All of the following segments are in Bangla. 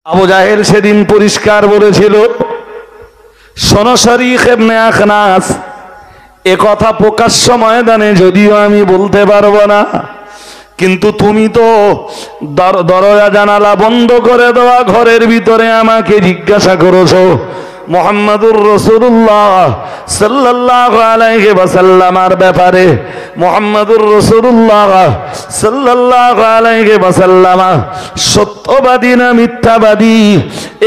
আবু জাহেল সেদিন পরিষ্কার বলেছিল, শোনো শরীক ইবনে আখনাস, এ কথা প্রকাশ্য ময়দানে যদিও আমি বলতে পারবো না, কিন্তু তুমি তো দরজা জানালা বন্ধ করে দেওয়া ঘরের ভিতরে আমাকে জিজ্ঞাসা করেছো মুহাম্মাদুর রাসূলুল্লাহ সাল্লাল্লাহু আলাইহি ওয়াসাল্লামের ব্যাপারে। মুহাম্মাদুর রাসূলুল্লাহ সাল্লাল্লাহু আলাইহি ওয়াসাল্লাম সত্যবাদী না মিথ্যাবাদী,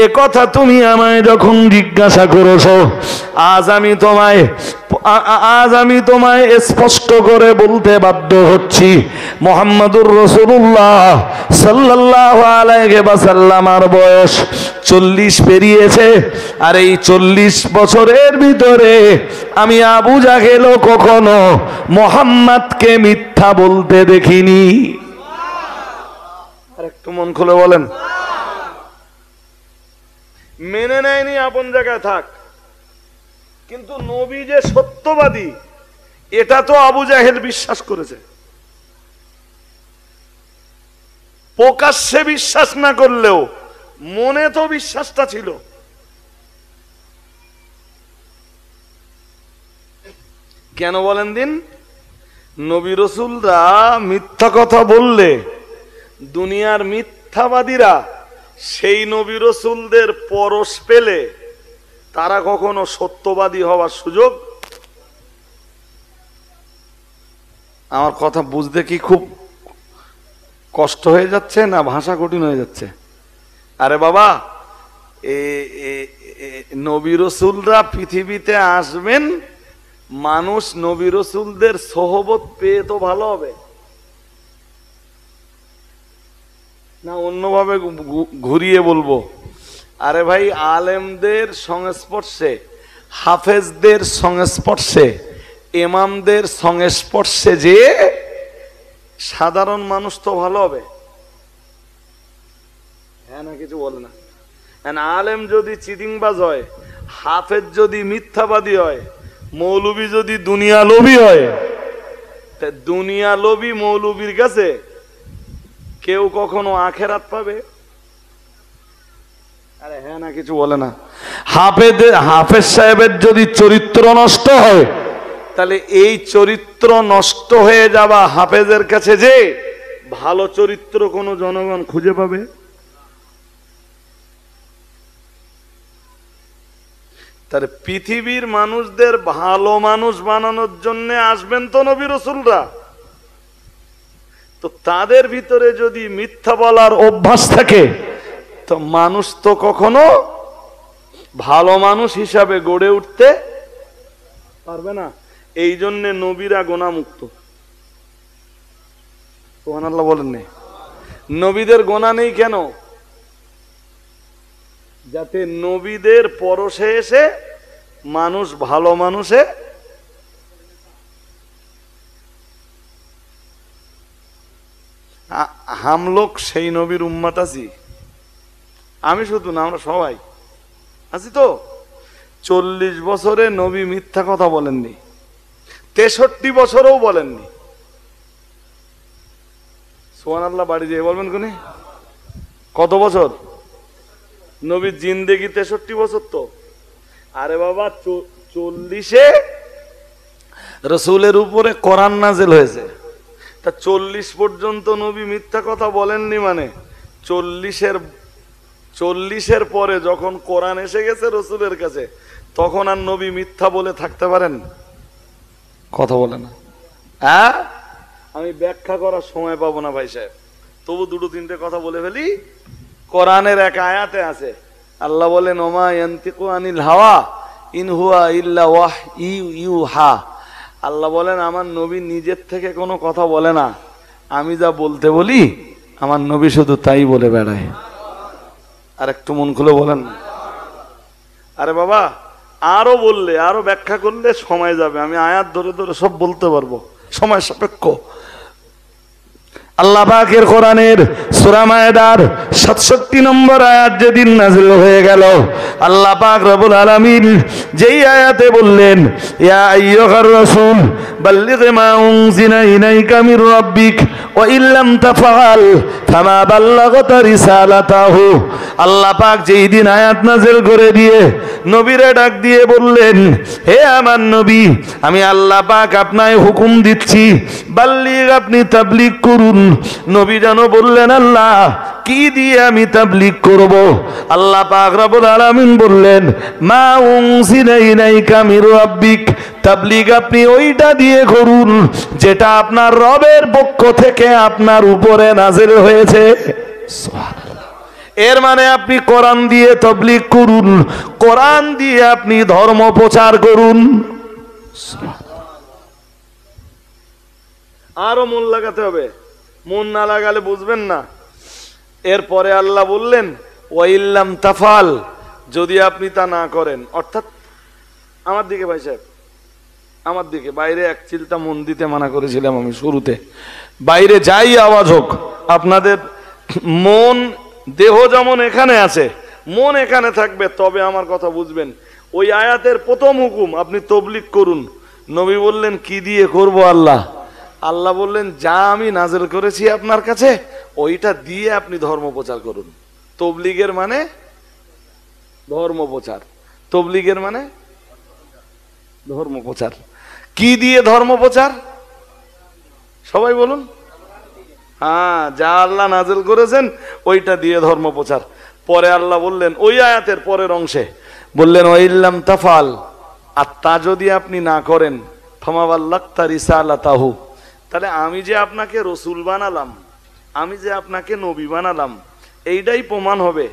এ কথা তুমি আমায় যখন জিজ্ঞাসা করেছো, আজ আমি তোমায় স্পষ্ট করে বলতে বাধ্য হচ্ছি, মুহাম্মাদুর রাসূলুল্লাহ সাল্লাল্লাহু আলাইহি ওয়াসাল্লামের বয়স 40 পেরিয়েছে, আর এই 40 বছরের ভিতরে আমি আবু জাহেলও কখনো মুহাম্মদকে মিথ্যা বলতে দেখিনি। আর একটু মন খুলে বলেন। মেনে নেয়নি, আপন জায়গায় থাক, কিন্তু নবী যে সত্যবাদী এটা তো আবু জাহেল বিশ্বাস করেছে। প্রকাশ্যে বিশ্বাস না করলেও মনে তো বিশ্বাসটা ছিল। কেন বলেন দিন? নবী রাসূলরা মিথ্যা কথা বললে দুনিয়ার মিথ্যাবাদীরা সেই নবী রাসূলদের পরশ পেলে তারা কখনো সত্যবাদী হওয়ার সুযোগ। আমার কথা বুঝতে কি খুব কষ্ট হয়ে যাচ্ছে না ভাষা কঠিন হয়ে যাচ্ছে? আরে বাবা, নবী রাসূলরা পৃথিবীতে আসবেন, মানুষ নবী রাসূলদের সোহবত পেয়ে তো ভালো হবে না? অন্যভাবে ঘুরিয়ে বলবো, আরে ভাই, আলেমদের সংস্পর্শে, হাফেজদের সংস্পর্শে, ইমামদের সংস্পর্শে যে সাধারণ মানুষ তো ভালো হবে। হ্যাঁ না, কিছু বলে না। আলেম যদি চিটিংবাজ হয়, হাফেজ যদি মিথ্যাবাদী হয়, মৌলবী যদি দুনিয়া লোভী হয়, দুনিয়া লোভী মৌলবীর কাছে কেউ কখনো আখেরাত পাবে? আরে হ্যাঁ না, কিছু বলে না। হাফেজ সাহেবের যদি চরিত্র নষ্ট হয়, তাহলে এই চরিত্র নষ্ট হয়ে যাওয়া হাফেজের কাছে যে ভালো চরিত্র কোনো জনগণ খুঁজে পাবে? তার পৃথিবীর মানুষদের ভালো মানুষ বানানোর জন্য আসবেন তো নবী রাসূলরা, তো তাদের ভিতরে যদি মিথ্যা বলার অভ্যাস থাকে তো মানুষ তো কখনো ভালো মানুষ হিসাবে গড়ে উঠতে পারবে না। এই জন্য নবীরা গুনাহমুক্ত। সুবহানাল্লাহ বলেন না? নবীদের গুনাহ নেই কেন? যাতে নবীদের পরশে এসে মানুষ ভালো মানুষে হাম লোক সেই নবীর উম্মত আছি। আমি শুধু না, আমরা সবাই আছি তো। 40 বছরে নবী মিথ্যা কথা বলেননি, 63 বছরেও বলেননি। সুবহানাল্লাহ বাড়ি দিয়ে বলবেন কোনে? কত বছর? নবীর জিন্দেগি 63 বছর তো। আরে বাবা, 40-এ রাসূলের উপরে কোরআন নাযিল হয়েছে, তা 40 পর্যন্ত নবী মিথ্যা কথা বলেননি। মানে 40-এর পরে যখন কোরআন এসে গেছে রাসূলের কাছে, তখন আর নবী মিথ্যা বলে থাকতে পারেন? কথা বলে না। হ্যাঁ, আমি ব্যাখ্যা করার সময় পাবো না ভাই সাহেব, তবু 2-3টে কথা বলে ফেলি। কোরআনের এক আয়াতে আছে, আল্লাহ বলেন, ওমা ইয়ানতিকু আনিল হাওয়া ইন হুয়া ইল্লা ওয়াহয়ুহা। আল্লাহ বলেন, আমার নবী নিজের থেকে কোনো কথা বলে না, আমি যা বলতে বলি আমার নবী শুধু তাই বলে বেড়ায়। আর একটু মন খুলে বলেন। আরে বাবা, আরো বললে, আরো ব্যাখ্যা করলে সময় যাবে, আমি আয়াত ধরে ধরে সব বলতে পারবো, সময় সাপেক্ষ। আল্লাহ পাকের কোরআনের সূরা মায়েদার 67 নম্বর আয়াত যেদিন নাযিল হয়ে গেল, আল্লাহ পাক রব্বুল আলামিন যেই আয়াতে বললেন, ইয়া আইয়ুহার রাসূল বাল্লিগ মা উনজিলা ইলাইকা মির রাব্বিক ওয়া ইল্লাম তাফআল ফামা বাল্লাগতা রিসালাতাহু। আল্লাহ পাক যেই দিন আয়াত নাযিল করে দিয়ে নবীরে ডাক দিয়ে বললেন, হে আমার নবী, আমি আল্লাহ পাক আপনাকে হুকুম দিচ্ছি, বাল্লিগ, আপনি তাবলীগ করুন। নবী যেন বললেন, আল্লাহ কি দিয়ে আমি তাবলীগ করব? আল্লাহ পাক রব্বুল আলামিন বললেন, মা উনজিলা ইলাইকা মির রাব্বিক, তাবলীগ আপনি ওইটা দিয়ে করুন যেটা আপনার রবের পক্ষ থেকে আপনার উপরে নাযিল হয়েছে। সুবহানাল্লাহ। এর মানে আপনি কোরআন দিয়ে তাবলীগ করুন, কোরআন দিয়ে আপনি ধর্ম প্রচার করুন। আরো মন লাগাতে হবে, মন না লাগালে বুঝবেন না। এরপরে আল্লাহ বললেন, ওয়াইল্লাম তাফাল, যদি আপনি তা না করেন, অর্থাৎ আমার দিকে ভাই সাহেব, আমার দিকে, বাইরে এক চিলটা মন দিতে মানা করেছিলাম আমি শুরুতে। বাইরে যাই আওয়াজ হোক, আপনাদের মন, দেহ যেমন এখানে আছে, মন এখানে থাকবে, তবে আমার কথা বুঝবেন। ওই আয়াতের প্রথম হুকুম, আপনি তাবলীগ করুন। নবী বললেন, কি দিয়ে করব আল্লাহ? আল্লাহ বললেন, যা আমি নাযিল করেছি আপনার কাছে ওইটা দিয়ে আপনি ধর্ম প্রচার করুন। তাবলীগের মানে ধর্ম প্রচার, তাবলীগের মানে ধর্ম প্রচার। কি দিয়ে ধর্ম প্রচার? সবাই বলুন। হ্যাঁ, যা আল্লাহ নাযিল করেছেন ওইটা দিয়ে ধর্ম প্রচার। পরে আল্লাহ বললেন, ওই আয়াতের পরের অংশে বললেন, ওয়াইল্লাম তাফাল, আর তা যদি আপনি না করেন, ফামা বাল্লাগতা রিসালাতাহু, তাহলে আমি যে আপনাকে রসুল বানালাম, আমি যে আপনাকে নবী বানালাম, এইটাই প্রমাণ হবে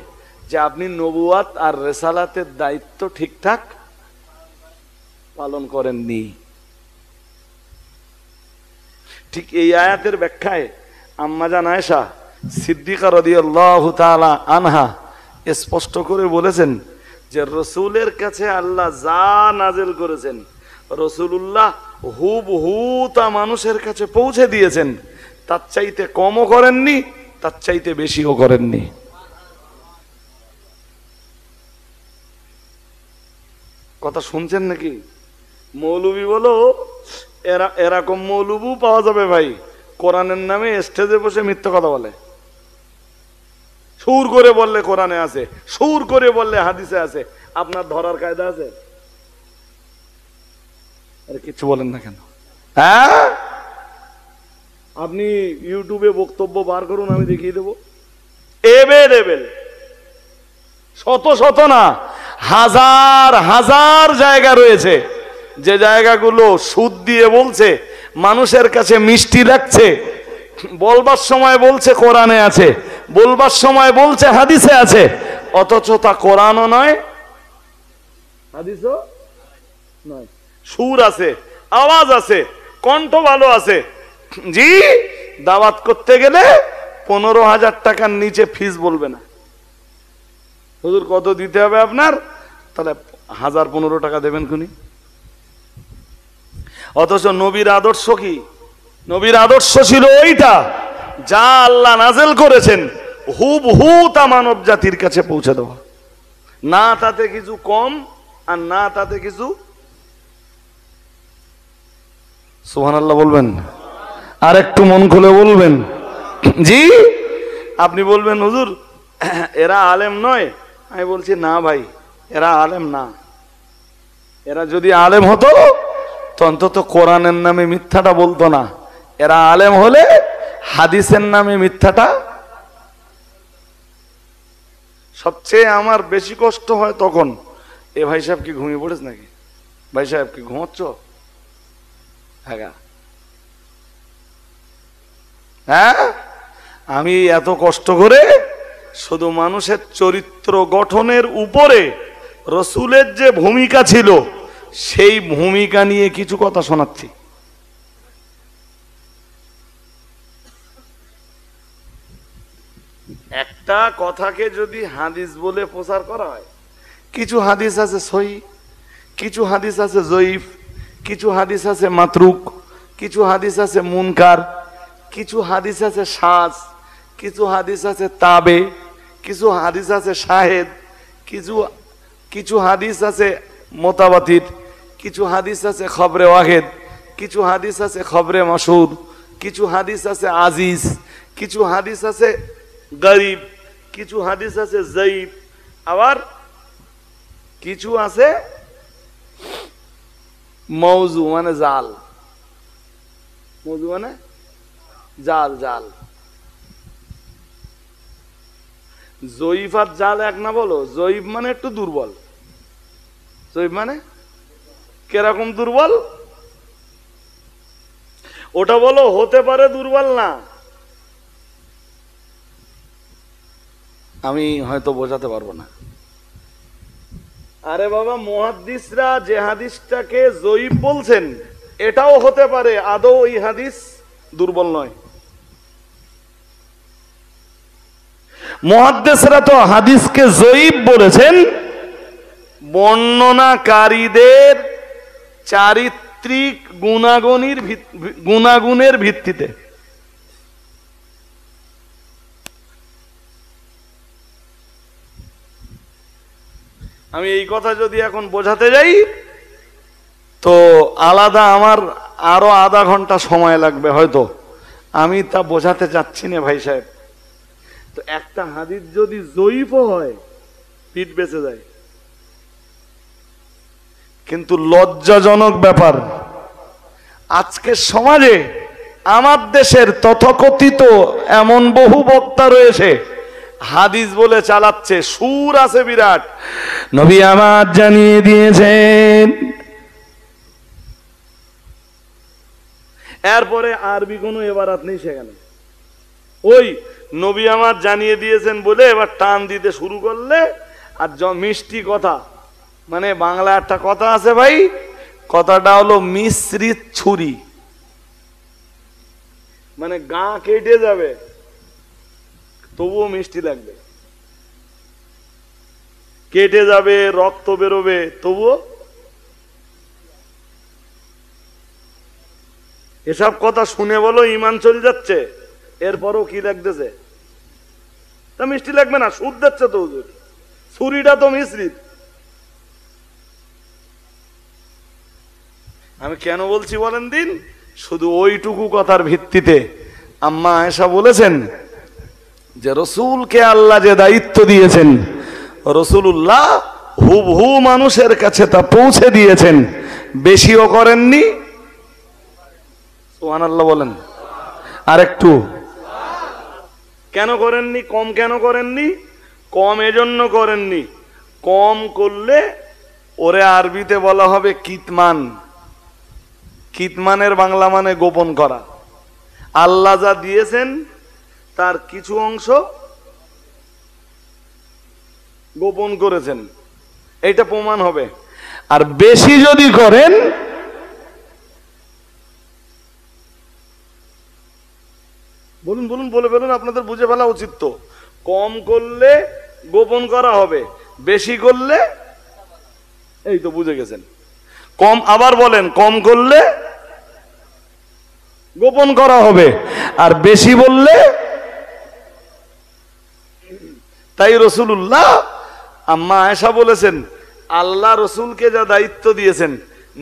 যে আপনি নবুয়াত আর রিসালাতের দায়িত্ব ঠিকঠাক পালন করেননি। ঠিক এই আয়াতের ব্যাখ্যায় আম্মা জান আয়েশা সিদ্দিকা রাদিয়াল্লাহু তাআলা আনহা স্পষ্ট করে বলেছেন যে রসুলের কাছে আল্লাহ যা নাযিল করেছেন, রসুলুল্লাহ হুবহু তা মানুষের কাছে পৌঁছে দিয়েছেন। তার চাইতে কমও করেননি, তার চাইতে বেশিও করেননি। কথা শুনছেন নাকি? মৌলবি বলো, এরকম মৌলবু পাওয়া যাবে ভাই, কোরআনের নামে স্টেজে বসে মিথ্যা কথা বলে। সুর করে বললে কোরআনে আছে, সুর করে বললে হাদিসে আছে। আপনার ধরার কায়দা আছে? আরে কিছু বলেন না কেন? হ্যাঁ, আপনি ইউটিউবে বক্তব্য বার করুন, আমি দেখিয়ে দেবো। এবেল শত শত না, হাজার হাজার জায়গা রয়েছে যে জায়গাগুলো সুদ দিয়ে বলছে, মানুষের কাছে মিষ্টি লাগছে, বলবার সময় বলছে কোরআনে আছে, বলবার সময় বলছে হাদিসে আছে, অথচ তা কোরআনও নয়, হাদিসও নয়। সুর আছে, আওয়াজ আছে, কণ্ঠ ভালো আছে, জি, দাওয়াত করতে গেলে 15,000 টাকার নিচে ফিস বলবে না। হুজুর কত দিতে হবে আপনার? তাহলে 1015 টাকা দেবেন খুনি। অথচ নবীর আদর্শ কি? নবীর আদর্শ ছিল ওইটা, যা আল্লাহ নাযিল করেছেন হুবহু তা মানব জাতির কাছে পৌঁছে দেওয়া, না তাতে কিছু কম আর না তাতে কিছু। সুবহানাল্লাহ বলবেন, আর একটু মন খুলে বলবেন। জি, আপনি বলবেন হুজুর এরা আলেম নয়, আমি বলছি না ভাই, এরা আলেম না। এরা যদি আলেম হতো তো অন্তত কোরআনের নামে মিথ্যাটা বলতো না। এরা আলেম হলে হাদিসের নামে মিথ্যাটা। সবচেয়ে আমার বেশি কষ্ট হয় তখন, এ ভাই সাহেব কি ঘুমিয়ে পড়েছ নাকি? ভাই সাহেব কি ঘুমাচ্ছ? হ্যাঁ, আমি এত কষ্ট করে শুধু মানুষের চরিত্র গঠনের উপরে রসুলের যে ভূমিকা ছিল সেই ভূমিকা নিয়ে কিছু কথা শোনাচ্ছি। একটা কথাকে যদি হাদিস বলে প্রচার করা হয়, কিছু হাদিস আছে সহিহ, কিছু হাদিস আছে জয়ীফ, কিছু হাদিস আছে মাতরুক, কিছু হাদিস আছে মুনকার, কিছু হাদিস আছে সাজ, কিছু হাদিস আছে তাবে, কিছু হাদিস আছে শাহেদ, কিছু কিছু হাদিস আছে মোতাবাতির, কিছু হাদিস আছে খবরে ওয়াহেদ, কিছু হাদিস আছে খবরে মাসুর, কিছু হাদিস আছে আজিজ, কিছু হাদিস আছে গরিব, কিছু হাদিস আছে জয়ীফ, আবার কিছু আছে মৌজু মানে জাল। মৌজু মানে জাল। জাল জয়ীফ আর জাল এক না বলো? জয়ীফ মানে একটু দুর্বল। জয়ীফ মানে কিরকম দুর্বল? ওটা বলো হতে পারে দুর্বল না, আমি হয়তো বোঝাতে পারবো না। আরে বাবা, মুহাদ্দিসরা যে হাদিসটাকে জয়ীফ বলছেন এটাও হতে পারে আদৌ ওই হাদিস দুর্বল নয়। মুহাদ্দিসরা তো হাদিসকে জয়ীফ বলেছেন বর্ণনাকারীদের চারিত্রিক গুণাগুণের ভিত্তিতে। আমি এই কথা যদি এখন বোঝাতে যাই তো আলাদা আমার আরো আধা ঘন্টা সময় লাগবে হয়তো, আমি তা বোঝাতে চাচ্ছি না ভাই সাহেব। তো একটা হাদিস যদি জয়ীফ হয় পিঠ বেঁচে যায়, কিন্তু লজ্জাজনক ব্যাপার আজকের সমাজে আমার দেশের তথাকথিত এমন বহু বক্তা রয়েছে হাদিস বলে চালাচ্ছে, সুর আছে বিরাট। নবী আমার জানিয়ে দিয়েছেন, এরপরে আরবি কোনো এবারাত নেই সেখানে। ওই নবী আমার জানিয়ে দিয়েছেন বলে এবার টান দিতে শুরু করলে, আর মিষ্টি কথা মানে বাংলা একটা কথা আছে ভাই, কথাটা হলো মিশ্রিত ছুরি, মানে গা কেটে যাবে তবুও মিষ্টি লাগবে, কেটে যাবে রক্ত বেরোবে তবুও। এসব কথা শুনে বলো ইমান চলে যাচ্ছে, এরপরও কি লাগতেছে? তা মিষ্টি লাগবে না, সুদ দিচ্ছে তো হুজুর, ছুরিটা তো মিশ্রিত। আমি কেন বলছি বলেন দিন, শুধু ওইটুকু কথার ভিত্তিতে আম্মা আয়েশা বলেছেন যে রসুলকে আল্লাহ যে দায়িত্ব দিয়েছেন রসুলুল্লাহ হুবহু মানুষের কাছে তা পৌঁছে দিয়েছেন, বেশিও করেননি। সুবহানাল্লাহ বলেন আর একটু। কেন করেননি? কম কেন করেননি? কম এজন্য করেননি, কম করলে ওরে আরবিতে বলা হবে কিতমান। কিতমানের বাংলা মানে গোপন করা। আল্লাহ যা দিয়েছেন তার কিছু অংশ গোপন করেছেন, এটা প্রমাণ হবে। আর বেশি যদি করেন, বলুন বলুন বলে ফেলুন, আপনাদের বুঝে ফেলা উচিত তো। কম করলে গোপন করা হবে, বেশি করলে এই তো বুঝে গেছেন। কম আবার বলেন, কম করলে গোপন করা হবে, আর বেশি বললে। তাই রসুলুল্লাহ আম্মা আয়েশা বলেছেন আল্লাহ রসুলকে যা দায়িত্ব দিয়েছেন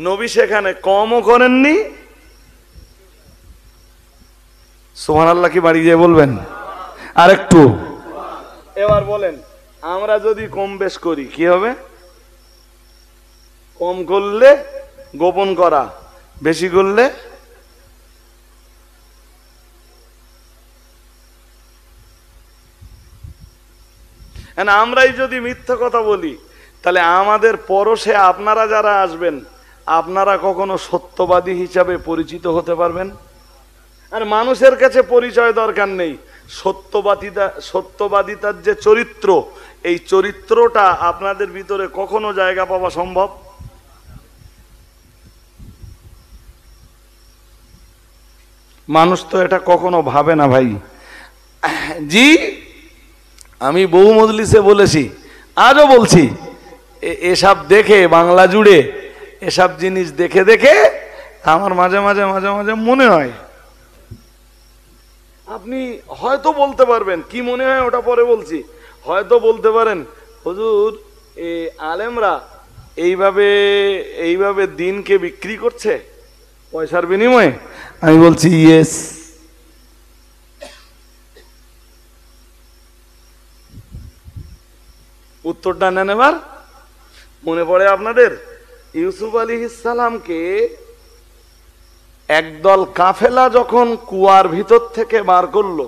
নবী সেখানে কমও করেননি। সুবহানাল্লাহ কি বাড়ি গিয়ে বলবেন আর একটু? এবার বলেন আমরা যদি কম বেশ করি কি হবে? কম করলে গোপন করা, বেশি করলে আমরাই যদি মিথ্যা কথা বলি তাহলে আমাদের পরশে আপনারা যারা আসবেন আপনারা কখনো সত্যবাদী হিসাবে পরিচিত হতে পারবেন? আর মানুষের কাছে পরিচয় দরকার নেই, সত্যবাদিতার যে চরিত্র, এই চরিত্রটা আপনাদের ভিতরে কখনো জায়গা পাওয়া সম্ভব? মানুষ তো এটা কখনো ভাবে না ভাই। জি, আমি বহু মজলিসে বলেছি, আজও বলছি, এসব দেখে বাংলা জুড়ে এসব জিনিস দেখে দেখে আমার মাঝে মাঝে মনে হয় আপনি হয়তো বলতে পারবেন, কি মনে হয় ওটা পরে বলছি, হয়তো বলতে পারেন হুজুর এই আলেমরা এইভাবে এইভাবে দিনকে বিক্রি করছে পয়সার বিনিময়ে। আমি বলছি ইয়েস। উত্তরটা নেন এবার। মনে পড়ে আপনাদের ইউসুফ আলাইহিস সালামকে একদল কাফেলা যখন কুয়ার ভিতর থেকে বার করলো,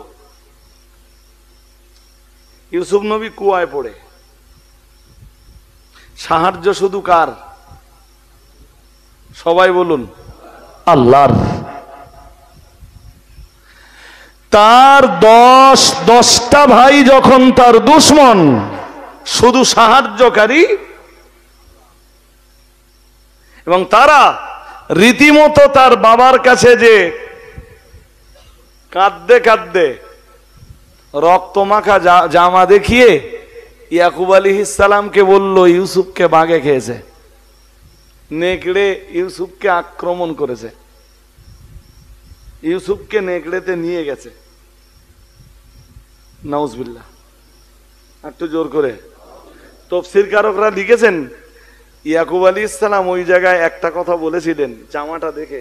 ইউসুফ নবী কুয়ায় পড়ে, সাহায্য শুধু কার? সবাই বলুন আল্লাহর। তার 10টা ভাই যখন তার দুশমন, শুধু সাহায্যকারী, এবং তারা রীতিমতো তার বাবার কাছে যে কাঁদতে কাঁদতে রক্তমাখা জামা দেখিয়ে ইয়াকুব আলাইহিস সালামকে বলল ইউসুফকে বাঘে খেয়েছে, নেকড়ে ইউসুফকে আক্রমণ করেছে, ইউসুফকে নেকড়েতে নিয়ে গেছে। নাউজুবিল্লাহ, একটু জোর করে। তাফসীর কারকরা লিখেছেন ইয়াকুব আলাইহিস সালাম ওই জায়গায় একটা কথা বলেছিলেন, জামাটা দেখে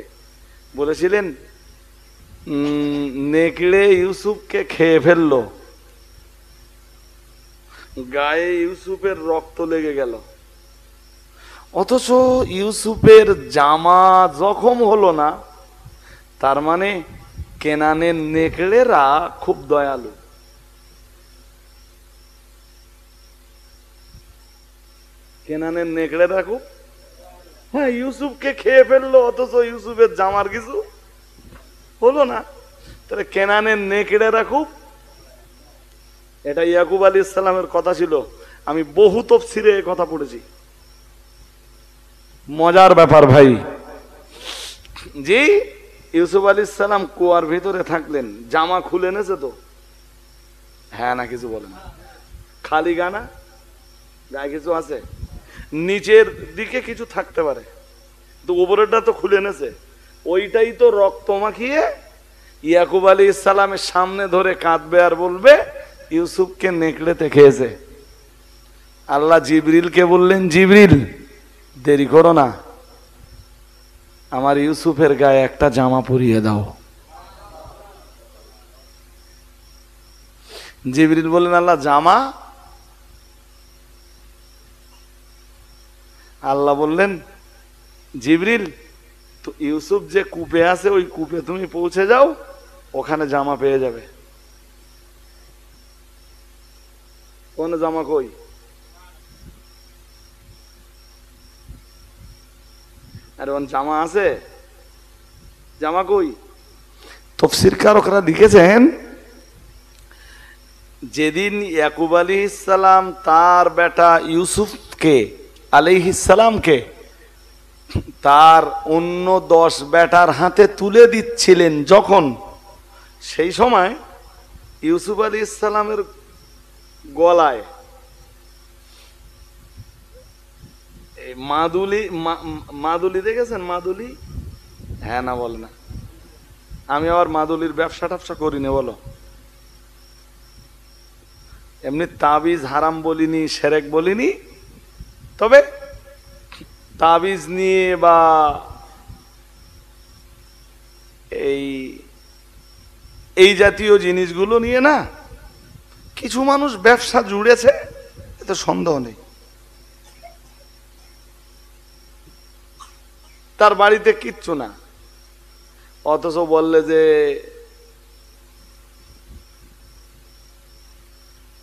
বলেছিলেন নেকড়ে ইউসুফকে খেয়ে ফেললো, গায়ে ইউসুফের রক্ত লেগে গেল, অথচ ইউসুফের জামা জখম হলো না। তার মানে কেনানের নেকড়েরা খুব দয়ালু। কেনানের নেকড়েরা খুব, হ্যাঁ, ইউসুফকে খেয়ে ফেললো অথচ ইউসুফের জামার কিছু হলো না। তাহলে কেনানের নেকড়েরা খুব, এটা ইয়াকুব আলাইহিস সালামের কথা ছিল। আমি বহু তাফসীরে এই কথা পড়েছি। মজার ব্যাপার ভাই, জি ইউসুফ আলাইহিস সালাম কুয়ার ভিতরে থাকলেন, জামা খুলে নেছে তো? হ্যাঁ না কিছু বলে না, খালি গানা, গায়ে কিছু আছে, নিচের দিকে কিছু থাকতে পারে, তো উপরেরটা তো খুলে নেছে, ওইটাই তো রক্ত মাখিয়ে ইয়াকুব আলাইহিস সালামের সামনে ধরে কাঁদবে আর বলবে ইউসুফকে নেকড়েতে খেয়েছে। আল্লাহ জিবরিলকে বললেন, জিবরিল দেরি করো না, আমার ইউসুফের গায়ে একটা জামা পরিয়ে দাও। জিবরিল বললেন আল্লাহ জামা? আল্লাহ বললেন জিবরিল তো ইউসুফ যে কূপে আছে ওই কূপে তুমি পৌঁছে যাও, ওখানে জামা পেয়ে যাবে। কোন জামা? কই? আরে ওন জামা আছে, জামা কই? তাফসীর কারকরা লিখেছেন যেদিন ইয়াকুব আলাইহিস সালাম তার বেটা ইউসুফকে আলাইহিস সালামকে তার অন্য 10 বেটার হাতে তুলে দিচ্ছিলেন, যখন সেই সময় ইউসুফ আলাইহিস সালামের গলায় মাদুলি, মাদুলি দেখেছেন? মাদুলি, হ্যাঁ না বলে না, আমি আবার মাদুলির ব্যবসা ট্যাবসা করি না, বলো। এমনি তাবিজ হারাম বলিনি, শিরক বলিনি, তবে তাবিজ নিয়ে বা এই জাতীয় জিনিসগুলো নিয়ে না কিছু মানুষ ব্যবসা জুড়েছে, এতে সন্দেহ নেই। তার বাড়িতে কিচ্ছু না, অথচ বললে যে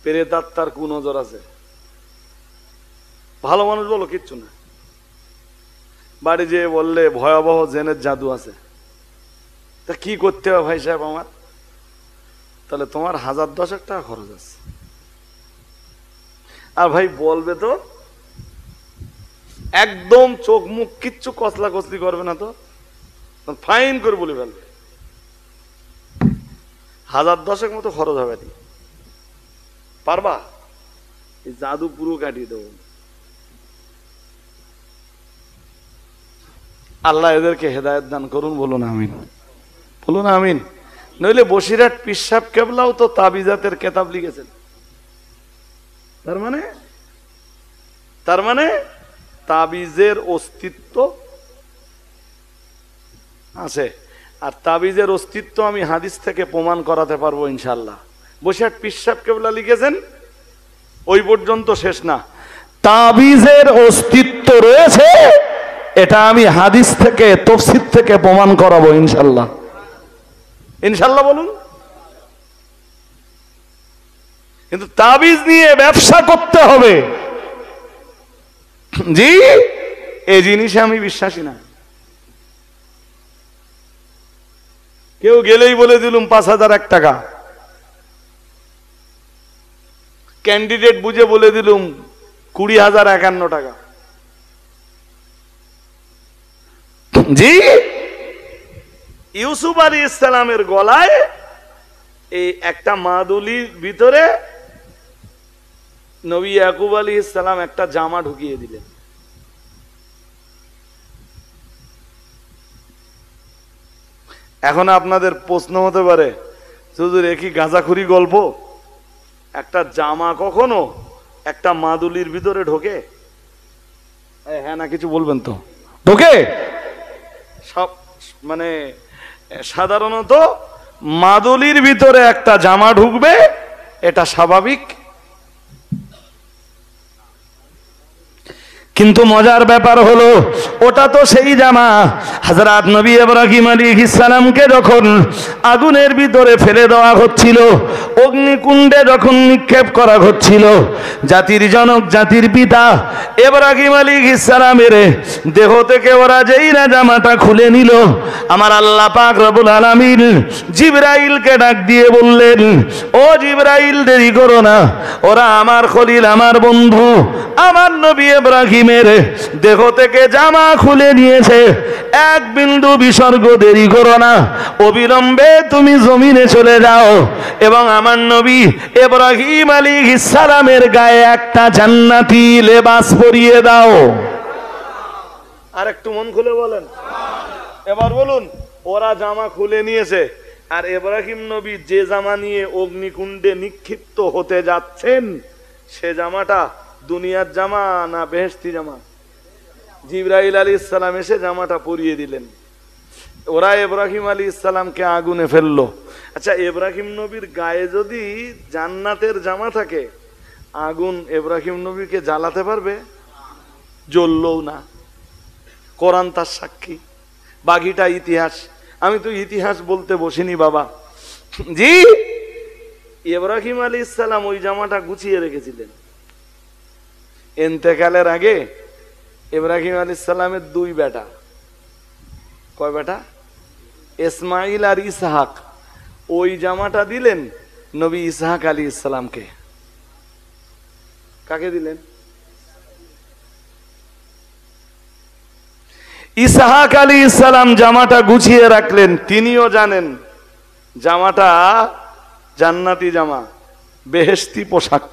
প্রেতাত্মার কুনজর আছে, ভালো মানুষ বলো কিচ্ছু না, বাড়ি যেয়ে বললে ভয়াবহ জেনের জাদু আছে। তা কি করতে হবে ভাই সাহেব আমার? তাহলে তোমার 1010 টাকা খরচ আছে। আর ভাই বলবে তো একদম চোখ মুখ কিচ্ছু কসলা কসলি করবে না, তো ফাইন করে বলে ফেলবে, 1010 মতো খরচ হবে। পারবা? এই জাদু পুরো কাটিয়ে দেবো। আল্লাহ এদেরকে হেদায়েত দান করুন, বলুন আমিন, বলুন আমিন। নইলে বসিরহাট পীর সাহেব কেবলাও তো তাবিজাতের কেতাব লিখেছেন। তার মানে তাবিজের অস্তিত্ব আছে। আর তাবিজের অস্তিত্ব আমি হাদিস থেকে প্রমাণ করাতে পারবো ইনশাল্লাহ। বসিরহাট পীর সাহেব কেবলা লিখেছেন, ওই পর্যন্ত শেষ না। তাবিজের অস্তিত্ব রয়েছে, এটা আমি হাদিস থেকে, তাফসীর থেকে প্রমাণ করাবো ইনশাল্লাহ। ইনশাল্লাহ বলুন। কিন্তু তাবিজ নিয়ে ব্যবসা করতে হবে, জি, এই জিনিসে আমি বিশ্বাসী না। কেউ গেলেই বলে দিলুম 5,001 টাকা, ক্যান্ডিডেট বুঝে বলে দিলুম 20,051 টাকা। জি, ইউসুফ আলাইহিস সালামের গলায় এই একটা মাদুলির ভিতরে নবী ইয়াকুব আলাইহিস সালাম একটা জামা ঢুকিয়ে দিলেন। এখন আপনাদের প্রশ্ন হতে পারে, হুজুর এ কি গাঁজাখুরি গল্প? একটা জামা কখনো একটা মাদুলির ভিতরে ঢোকে? হ্যাঁ না কিছু বলবেন তো? ঢোকে? সব মানে সাধারণত মাদুলির ভিতরে একটা জামা ঢুকবে, এটা স্বাভাবিক। কিন্তু মজার ব্যাপার হলো ওটা তো সেই জামা হযরত নবী ইব্রাহিম আলাইহিস সালামকে যখন আগুনের ভিতরে ফেলে দেওয়া হচ্ছিল, অগ্নিকুণ্ডে যখন নিক্ষেপ করা হচ্ছিল, জাতির জনক, জাতির পিতা ইব্রাহিম আলাইহিস সালামের দেহ থেকে ওরা যেই না জামাটা খুলে নিল, আমার আল্লাহ পাক রব্বুল আলামিন জিবরাইলকে ডাক দিয়ে বললেন, ও জিবরাইল, দেরি করো না, ওরা আমার খলিল, আমার বন্ধু, আমার নবী ইব্রাহিম দেহ থেকে জামা খুলে নিয়েছে, এক বিন্দু বিসর্গ দেরি করো না, অবিলম্বে তুমি জমিনে চলে যাও এবং আমার নবী ইব্রাহিম আলাইহিস সালামের গায়ে একটা জান্নাতি লেবাস পরিয়ে দাও। আর একটু মন খুলে বলেন, এবার বলুন। ওরা জামা খুলে নিয়েছে, আর ইব্রাহিম নবী যে জামা নিয়ে অগ্নিকুণ্ডে নিক্ষিপ্ত হতে যাচ্ছেন, সে জামাটা দুনিয়ার জামা না বেহেশতি জামা? জিবরাইল আলাইহিস সালাম এসে জামাটা পরিয়ে দিলেন। ওরা ইব্রাহিম আলাইহিস সালামকে আগুনে ফেললো। আচ্ছা, ইব্রাহিম নবীর গায়ে যদি জান্নাতের জামা থাকে, আগুন ইব্রাহিম নবীকে জ্বালাতে পারবে? জ্বললও না। কোরআন তার সাক্ষী, বাকিটা ইতিহাস। আমি তো ইতিহাস বলতে বসিনি বাবা। জি, ইব্রাহিম আলাইহিস সালাম ওই জামাটা গুছিয়ে রেখেছিলেন। ইন্তেকালের আগে ইব্রাহিম আলাইহিস সালামের 2 বেটা, কয় বেটা? ইসমাইল আর ইসহাক, ওই জামাটা দিলেন নবী ইসহাক আলাইহিস সালামকে। কাকে দিলেন? ইসহাক আলাইহিস সালাম জামাটা গুছিয়ে রাখলেন। তিনিও জানেন জামাটা জান্নাতি জামা, বেহেশতি পোশাক।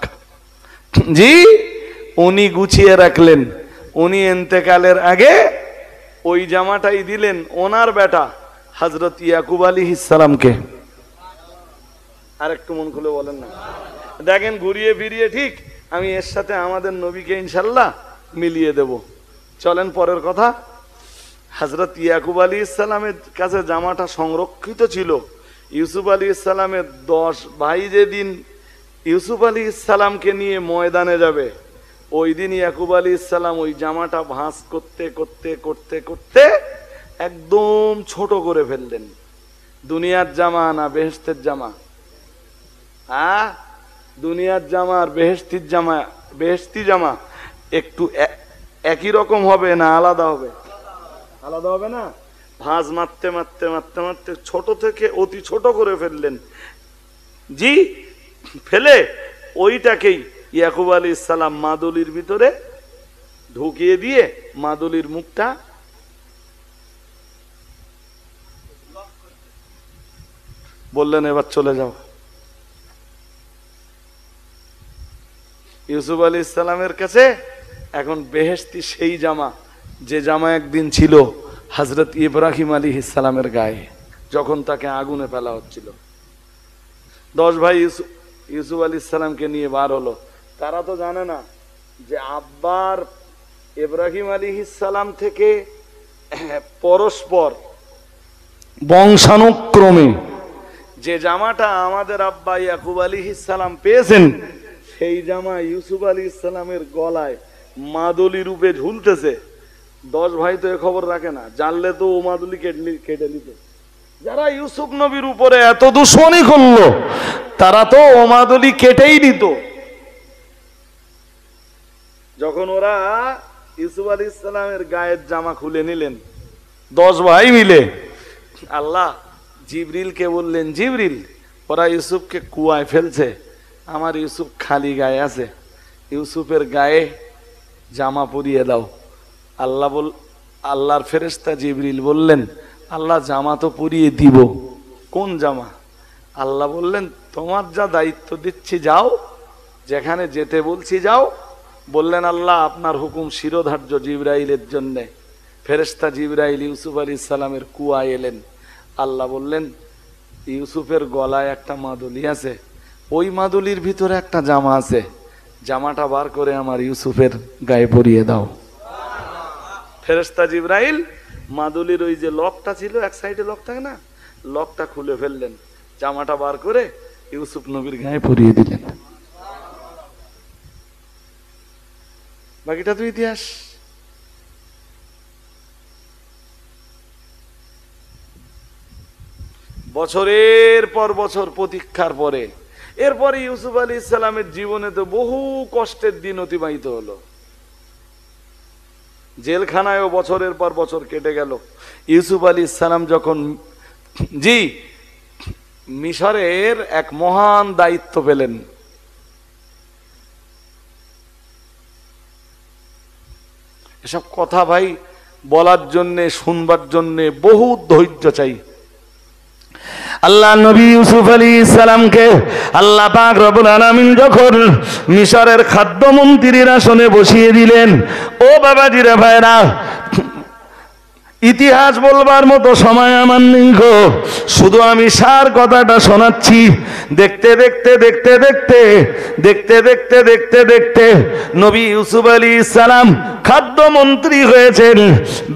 জি, উনি গুছিয়ে রাখলেন। উনি ইন্তেকালের আগে ওই জামাটাই দিলেন ওনার বেটা হযরত ইয়াকুব আলাইহিস সালামকে। আর একটু মন খুলে বলেন না। দেখেন, ঘুরিয়ে ফিরিয়ে ঠিক আমি এর সাথে আমাদের নবীকে ইনশাল্লাহ মিলিয়ে দেব। চলেন পরের কথা। হযরত ইয়াকুব আলাইহিস সালামের কাছে জামাটা সংরক্ষিত ছিল। ইউসুফ আলাইহিস সালামের 10 ভাই যেদিন ইউসুফ আলাইহিস সালামকে নিয়ে ময়দানে যাবে, ওই দিন ইয়াকুব আলাইহিস সালাম ওই জামাটা ভাঁজ করতে করতে করতে করতে একদম ছোট করে ফেললেন। দুনিয়ার জামা না বেহেশতের জামা? হ্যাঁ, দুনিয়ার জামা আর বেহেশতির জামা, বেহেশতি জামা একটু একই রকম হবে না আলাদা হবে? আলাদা হবে না। ভাঁজ মারতে মারতে মারতে মারতে ছোট থেকে অতি ছোট করে ফেললেন। জি, ফেলে ওইটাকেই ইয়াকুব আলাইহিস সালাম মাদুলির ভিতরে ঢুকিয়ে দিয়ে মাদুলির মুখটা বললেন, এবার চলে যাও। ইউসুফ আলাইহিস সালামের কাছে এখন বেহেশতি সেই জামা, যে জামা একদিন ছিল হযরত ইব্রাহিম আলাইহিস সালামের গায়ে। যখন তাকে আগুনে ফেলা হচ্ছিল। 10 ভাই ইউসুফ আলাইহিস সালামকে নিয়ে বার হলো। তারা তো জানে না যে আব্বার ইব্রাহিম আলাইহিস সালাম থেকে পরস্পর বংশানুক্রমে যে জামাটা আমাদের আব্বা ইয়াকুব আলাইহিস সালাম পেয়েছেন, সেই জামা ইউসুফ আলাইহিস সালামের গলায় মাদুলি রূপে ঝুলতেছে। 10 ভাই তো এ খবর রাখে না, জানলে তো ও মাদুলি কেটে নিত। যারা ইউসুফ নবীর উপরে এত দুশমনি করলো, তারা তো ও মাদুলি কেটেই নিত। যখন ওরা ইউসুফ আলাইহিস সালামের গায়ের জামা খুলে নিলেন 10 ভাই মিলে, আল্লাহ জিবরিলকে বললেন, জিবরিল, ওরা ইউসুফকে কুয়ায় ফেলছে, আমার ইউসুফ খালি গায়ে আছে, ইউসুফের গায়ে জামা পরিয়ে দাও। আল্লাহর ফেরেশতা জিবরিল বললেন, আল্লাহ জামা তো পরিয়ে দিব, কোন জামা? আল্লাহ বললেন, তোমার যা দায়িত্ব দিচ্ছি যাও, যেখানে যেতে বলছি যাও। বললেন, আল্লাহ আপনার হুকুম শিরোধার্য জিবরাইলের জন্যে। ফেরেশতা জিবরাইল ইউসুফ আলাইহিস সালামের কুয়ায় এলেন। আল্লাহ বললেন, ইউসুফের গলায় একটা মাদুলি আছে, ওই মাদুলির ভিতরে একটা জামা আছে, জামাটা বার করে আমার ইউসুফের গায়ে পরিয়ে দাও। ফেরেশতা জিবরাইল মাদুলির ওই যে লকটা ছিল, এক সাইডে লক থাকে না, লকটা খুলে ফেললেন, জামাটা বার করে ইউসুফ নবীর গায়ে পরিয়ে দিলেন। বাকিটা তো ইতিহাস। বছরের পর বছর প্রতীক্ষার পরে এরপরে ইউসুফ আলাইহিস সালামের জীবনে তো বহু কষ্টের দিন অতিবাহিত হলো। জেলখানায়ও বছরের পর বছর কেটে গেল। ইউসুফ আলাইহিস সালাম যখন মিশরের এক মহান দায়িত্ব পেলেন, এসব কথা ভাই বলার জন্যে শুনবার জন্যে বহু ধৈর্য চাই। আল্লাহ নবী ইউসুফ আলাইহিস সালামকে আল্লাহ পাক রব্বুল আলামিন যখন মিশরের খাদ্যমন্ত্রীর আসনে বসিয়ে দিলেন, ও বাবাজিরা ভাইরা, ইতিহাস বলবার মতো সময় আমার নেই গো, শুধু আমি সার কথাটা শোনাচ্ছি। দেখতে দেখতে দেখতে দেখতে দেখতে দেখতে দেখতে দেখতে নবী ইউসুফ আলাইহিস সালাম খাদ্যমন্ত্রী হয়েছেন।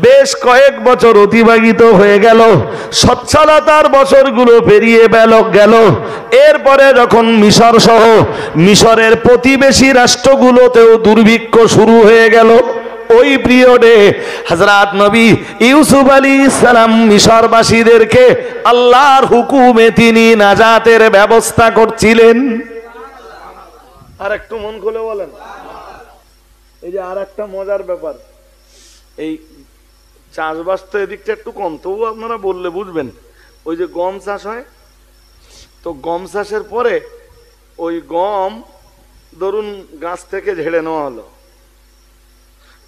বেশ কয়েক বছর অতিবাহিত হয়ে গেল, সচ্ছলতার বছরগুলো পেরিয়ে গেল। এরপরে যখন মিশর সহ মিশরের প্রতিবেশী রাষ্ট্রগুলোতেও দুর্ভিক্ষ শুরু হয়ে গেল, ওই পিরিয়ডে হযরত নবী ইউসুফ আলাইহিস সালাম মিশরবাসীদেরকে আল্লাহর হুকুমে তিনি নাজাতের ব্যবস্থা করছিলেন। আর একটু মন খুলে বলেন। এই যে আর একটা মজার ব্যাপার, এই চাষবাস তো এদিকটা একটু কম, তবু আপনারা বললে বুঝবেন। ওই যে গম চাষ হয়, তো গম চাষের পরে ওই গম ধরুন গাছ থেকে ঝেড়ে নেওয়া হলো,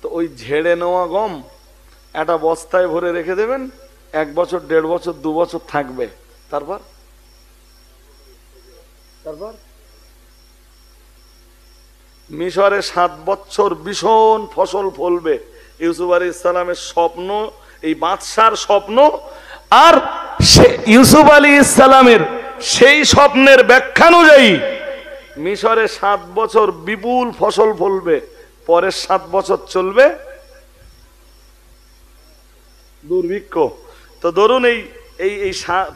তো ওই ঝেড়ে নেওয়া গম একটা বস্তায় ভরে রেখে দেবেন, 1 বছর 1.5 বছর 2 বছর থাকবে। তারপর মিশরে 7 বছর ভীষণ ফসল ফলবে। ইউসুফ আলাইহিস সালামের স্বপ্ন, এই বাদশার স্বপ্ন, আর ইউসুফ আলাইহিস সালামের সেই স্বপ্নের ব্যাখ্যা অনুযায়ী মিশরে 7 বছর বিপুল ফসল ফলবে, পরের 7 বছর চলবে দুর্ভিক্ষ। তো ধরুন এই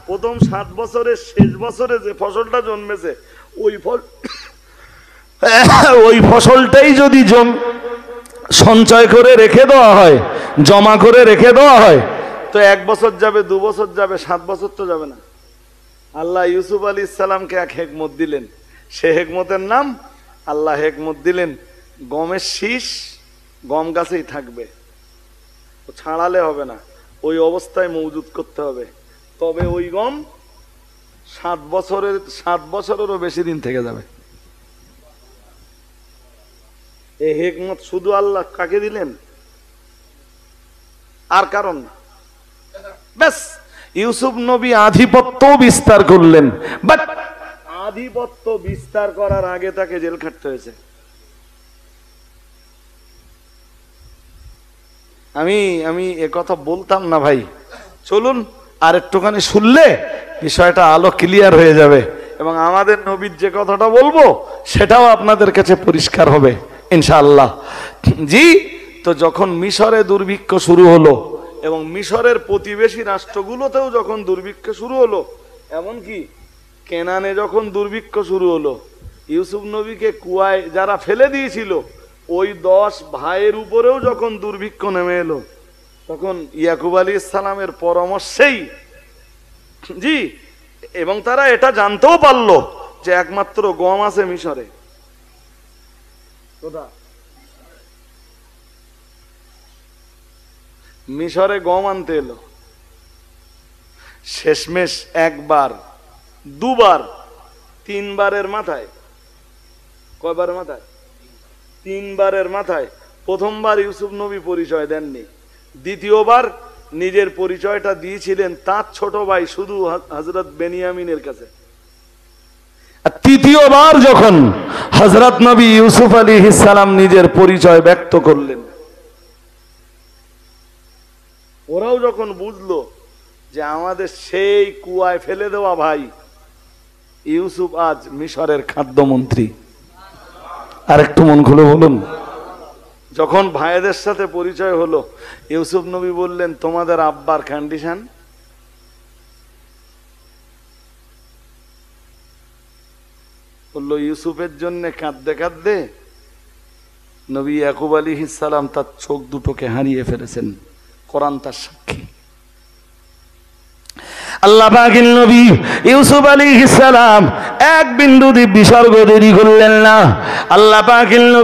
প্রথম 7 বছরের শেষ বছরে যে ফসলটা জন্মেছে, ওই ফসলটাই যদি সঞ্চয় করে রেখে দেওয়া হয়, জমা করে রেখে দেওয়া হয়, তো 1 বছর যাবে, 2 বছর যাবে, 7 বছর তো যাবে না। আল্লাহ ইউসুফ আলাইহিস সালামকে এক হেকমত দিলেন, সে হেকমতের নাম, আল্লাহ হেকমত দিলেন, গমের শীষ গম গাছেই থাকবে, ছাড়ালে হবে না, ওই অবস্থায় মজুদ করতে হবে। তবে ওই গম 7 বছরেরও বেশি দিন থেকে যাবে। এই হিকমত শুধু আল্লাহ কাকে দিলেন? আর কারণ না। ব্যাস, ইউসুফ নবী আধিপত্য বিস্তার করলেন, বাট আধিপত্য বিস্তার করার আগে তাকে জেল খাটতে হয়েছে। আমি এ কথা বলতাম না ভাই, চলুন আর একটুখানি শুনলে বিষয়টা আলো ক্লিয়ার হয়ে যাবে এবং আমাদের নবীর যে কথাটা বলবো সেটাও আপনাদের কাছে পরিষ্কার হবে ইনশাআল্লাহ। জি, তো যখন মিশরে দুর্ভিক্ষ শুরু হলো এবং মিশরের প্রতিবেশী রাষ্ট্রগুলোতেও যখন দুর্ভিক্ষ শুরু হলো, এমনকি কেনানে যখন দুর্ভিক্ষ শুরু হলো, ইউসুফ নবীকে কুয়ায় যারা ফেলে দিয়েছিল ওই 10 ভাইয়ের উপরেও যখন দুর্ভিক্ষ নেমে এলো, তখন ইয়াকুব আলাইহিস সালামের পরামর্শেই জি, এবং তারা এটা জানতেও পারলো যে একমাত্র গম আছে মিশরে। মিশরে গম আনতে এলো, শেষমেশ একবার, দুবার, তিনবারের মাথায়, কয়বারের মাথায়? তিনবারের মাথায় প্রথমবার ইউসুফ নবী পরিচয় দেননি, দ্বিতীয়বার নিজের পরিচয়টা দিয়েছিলেন তার ছোট ভাই শুধু হযরত বেনিয়ামিনের কাছে, আর তৃতীয়বার যখন হযরত নবী ইউসুফ আলাইহিস সালাম নিজের পরিচয় ব্যক্ত করলেন, ওরাও যখন বুঝলো যে আমাদের সেই কুয়ায় ফেলে দেওয়া ভাই ইউসুফ আজ মিশরের খাদ্যমন্ত্রী। আর একটু মন খুলে বলুন। যখন ভাইদের সাথে পরিচয় হলো, ইউসুফ নবী বললেন তোমাদের আব্বার কন্ডিশন? বললো ইউসুফের জন্য কাঁদতে কাঁদতে নবী ইয়াকুব আলাইহিস সালাম তার চোখ দুটোকে হারিয়ে ফেলেছেন, কোরআন তার সাক্ষী। আল্লাহ পাকের নবী ইউসুফ আলাইহিস সালাম এক বিন্দু বিসর্গ দেরি করলেন না। আল্লাহ পাকের নবী